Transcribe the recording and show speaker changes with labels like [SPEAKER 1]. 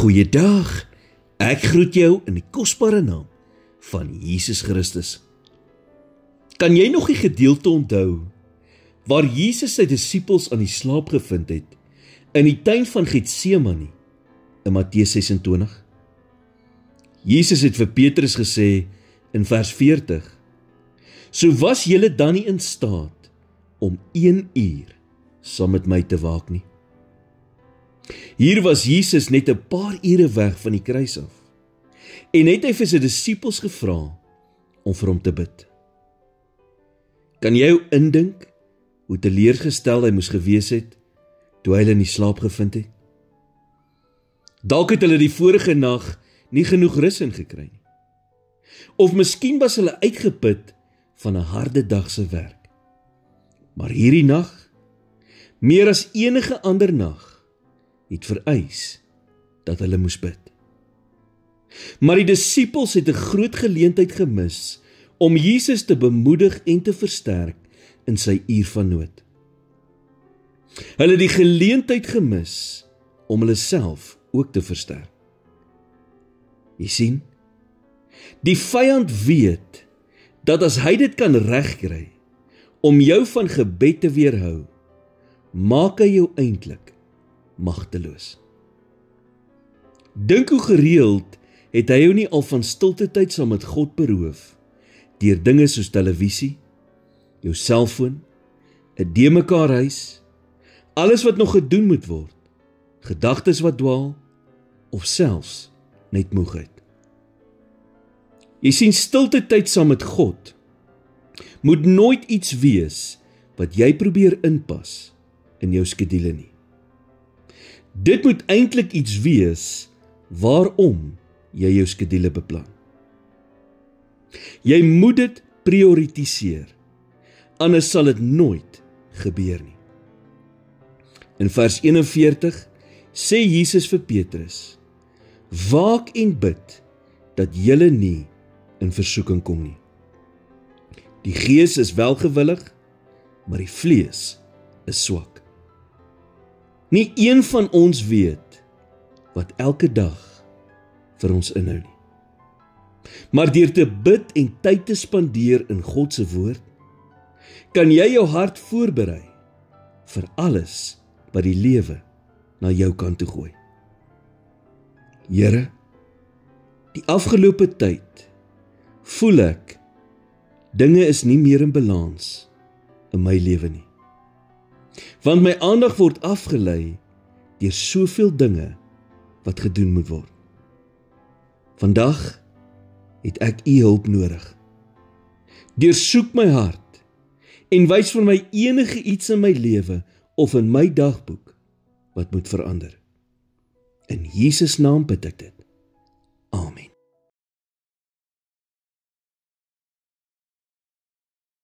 [SPEAKER 1] Goeiedag, ek groet jou in die kosbare naam van Jesus Christus. Kan jy nog die gedeelte onthou waar Jesus sy disippels aan die slaap gevind het in die tuin van Getsemane in Matteus 26? Jesus het vir Petrus gesê in vers 40, so was julle dan nie in staat om 1 uur saam met my te waak nie. Hier was Jesus net 'n paar ure weg van die kruis af en het hy vir sy disippels gevra om vir hom te bid. Kan jy jou indink hoe teleurgestel hy moes gewees het toe hy hulle in die slaap gevind het? Dalk het hulle die vorige nag nie genoeg rus ingekry nie. Of miskien was hulle uitgeput van 'n harde dag se werk. Maar hierdie nag, meer as enige ander nag, het vereis dat hulle moes bid. Maar die disippels het 'n groot geleentheid gemis om Jesus te bemoedig en te versterk in sy uur van nood. Hulle het die geleentheid gemis om hulle self ook te versterk. Jy sien, die vyand weet dat as hy dit kan regkry om jou van gebed te weerhou, maak hy jou eintlik magteloos. Dink hoe gereeld het hy jou nie al van stilte tyd saam met God beroof, deur dinge soos televisie, jou selfoon, 'n de-mekaar huis, alles wat nog gedoen moet word, gedagtes wat dwaal, of selfs net moegheid. Jy sien, stilte tyd saam met God moet nooit iets wees wat jy probeer inpas in jou skedule nie. Dit moet eintlik iets wees waarom jy jou skedule beplan. Jy moet dit prioritiseer, anders sal dit nooit gebeur nie. In vers 41 sê Jesus vir Petrus, waak en bid dat julle nie in versoeking kom nie. Die gees is welgewillig, maar die vlees is swak. Nie een van ons weet wat elke dag vir ons inhou nie. Maar deur te bid en tyd te spandeer in God se woord, kan jy jou hart voorberei vir alles wat die lewe na jou kant toe gooi. Here, die afgelope tyd voel ek, dinge is nie meer in balans in my lewe nie. Want my aandag word afgelei deur soveel dinge wat gedoen moet word. Vandag het ek u hulp nodig. Deursoek my hart en wys vir my enige iets in my lewe of in my dagboek wat moet verander. In Jesus naam bid ek dit.